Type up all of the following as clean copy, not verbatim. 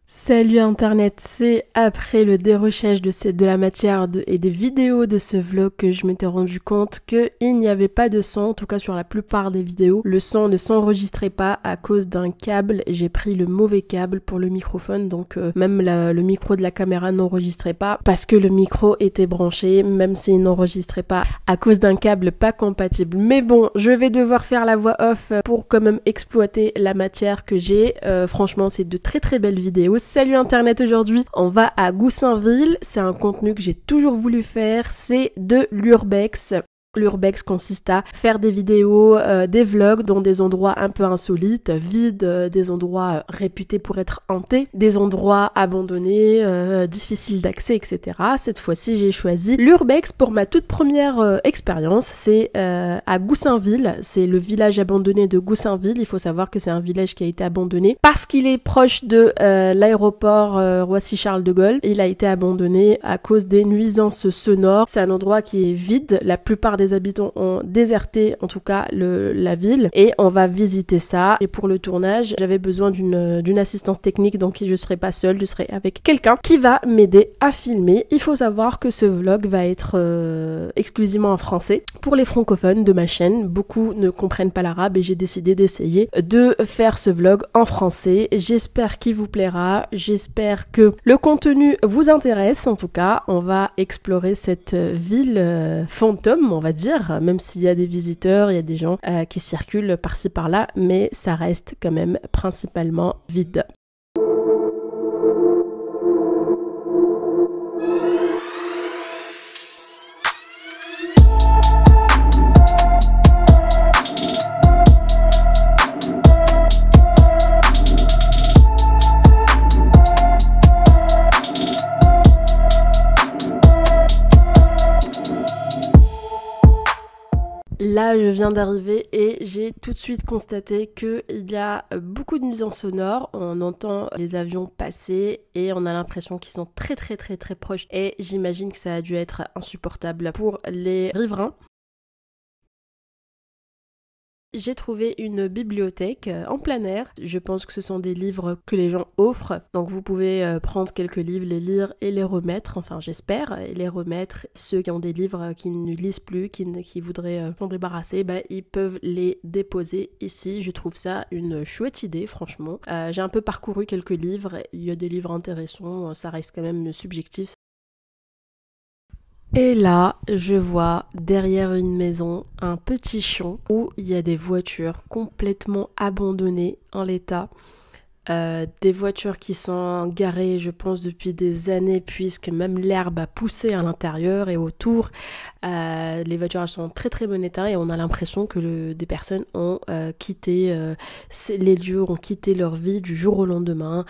Salut Internet, c'est après le dérochage de la matière et des vidéos de ce vlog que je m'étais rendu compte qu'il n'y avait pas de son, en tout cas sur la plupart des vidéos. Le son ne s'enregistrait pas à cause d'un câble. J'ai pris le mauvais câble pour le microphone, donc même le micro de la caméra n'enregistrait pas parce que le micro était branché, même s'il n'enregistrait pas à cause d'un câble pas compatible. Mais bon, je vais devoir faire la voix off pour quand même exploiter la matière que j'ai. Franchement, c'est de très très belles vidéos. Salut Internet, aujourd'hui on va à Goussainville, c'est un contenu que j'ai toujours voulu faire, c'est de l'urbex. L'urbex consiste à faire des vidéos, des vlogs dans des endroits un peu insolites, vides, des endroits réputés pour être hantés, des endroits abandonnés, difficiles d'accès, etc. Cette fois-ci, j'ai choisi l'urbex pour ma toute première expérience. C'est à Goussainville, c'est le village abandonné de Goussainville. Il faut savoir que c'est un village qui a été abandonné parce qu'il est proche de l'aéroport Roissy-Charles de Gaulle. Il a été abandonné à cause des nuisances sonores. C'est un endroit qui est vide. La plupart des habitants ont déserté en tout cas la ville et on va visiter ça. Et pour le tournage, j'avais besoin d'une assistante technique, donc je serai pas seule, je serai avec quelqu'un qui va m'aider à filmer. Il faut savoir que ce vlog va être exclusivement en français. Pour les francophones de ma chaîne, beaucoup ne comprennent pas l'arabe et j'ai décidé d'essayer de faire ce vlog en français. J'espère qu'il vous plaira, j'espère que le contenu vous intéresse. En tout cas, on va explorer cette ville fantôme, on va dire, même s'il y a des visiteurs, il y a des gens qui circulent par-ci par-là, mais ça reste quand même principalement vide. Là, je viens d'arriver et j'ai tout de suite constaté qu'il y a beaucoup de nuisances sonores. On entend les avions passer et on a l'impression qu'ils sont très proches. Et j'imagine que ça a dû être insupportable pour les riverains. J'ai trouvé une bibliothèque en plein air. Je pense que ce sont des livres que les gens offrent. Donc vous pouvez prendre quelques livres, les lire et les remettre. Enfin j'espère, et les remettre. Ceux qui ont des livres qui ne lisent plus, qui voudraient s'en débarrasser, ils peuvent les déposer ici. Je trouve ça une chouette idée, franchement. J'ai un peu parcouru quelques livres. Il y a des livres intéressants. Ça reste quand même subjectif. Et là, je vois derrière une maison un petit champ où il y a des voitures complètement abandonnées en l'état. Des voitures qui sont garées, je pense, depuis des années, puisque même l'herbe a poussé à l'intérieur et autour. Les voitures elles sont en très bon état et on a l'impression que des personnes ont quitté les lieux, ont quitté leur vie du jour au lendemain,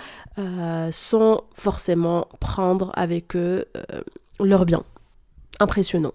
sans forcément prendre avec eux leurs biens. Impressionnant.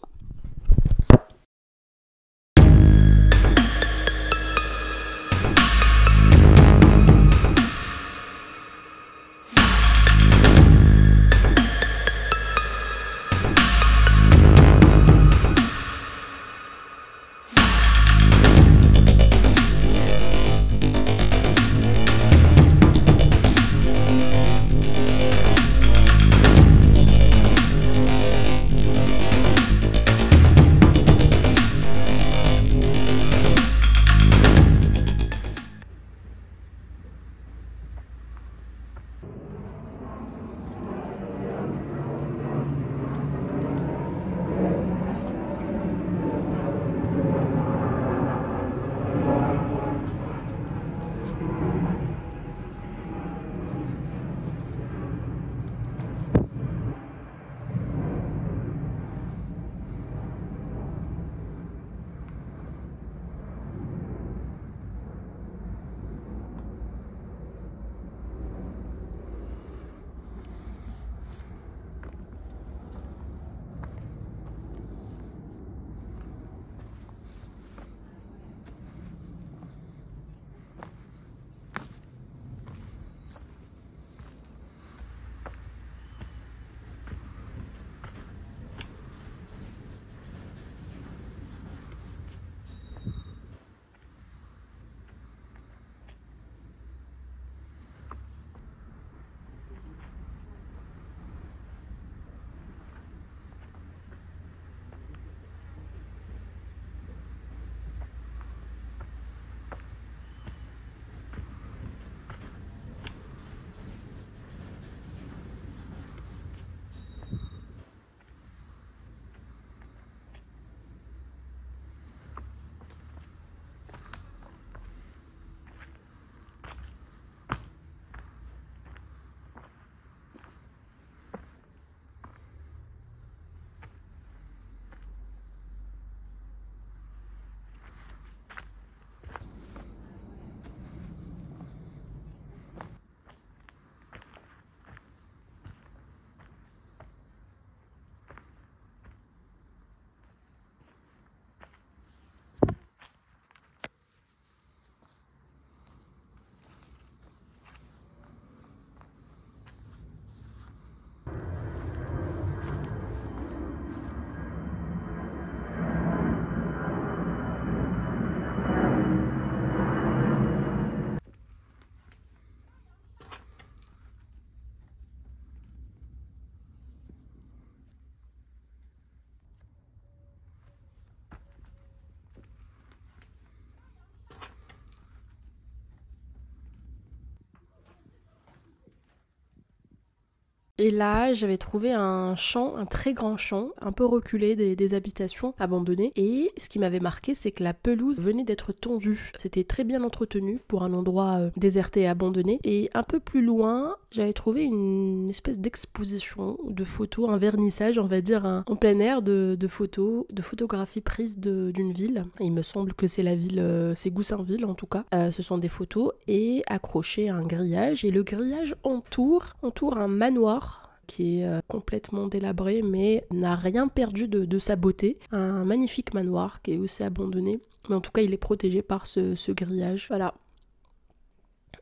Et là, j'avais trouvé un champ, un très grand champ, un peu reculé des habitations abandonnées. Et ce qui m'avait marqué, c'est que la pelouse venait d'être tondue. C'était très bien entretenu pour un endroit déserté et abandonné. Et un peu plus loin, j'avais trouvé une espèce d'exposition de photos, un vernissage, on va dire, en plein air de photos, de photographies prises d'une ville. Il me semble que c'est la ville, c'est Goussainville en tout cas. Ce sont des photos et accrochées à un grillage. Et le grillage entoure un manoir qui est complètement délabré mais n'a rien perdu de sa beauté. Un magnifique manoir qui est aussi abandonné, mais en tout cas il est protégé par ce grillage. Voilà.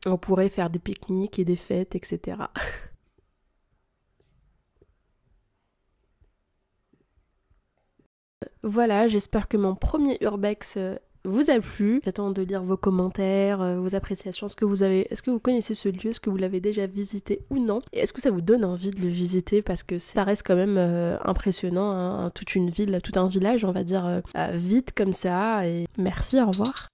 On pourrait faire des pique-niques et des fêtes, etc. Voilà, j'espère que mon premier urbex vous a plu. J'attends de lire vos commentaires, vos appréciations. Est-ce que vous connaissez ce lieu? Est-ce que vous l'avez déjà visité ou non? Et est-ce que ça vous donne envie de le visiter? Parce que ça reste quand même impressionnant, hein, toute une ville, tout un village, on va dire, vide comme ça. Et merci, au revoir.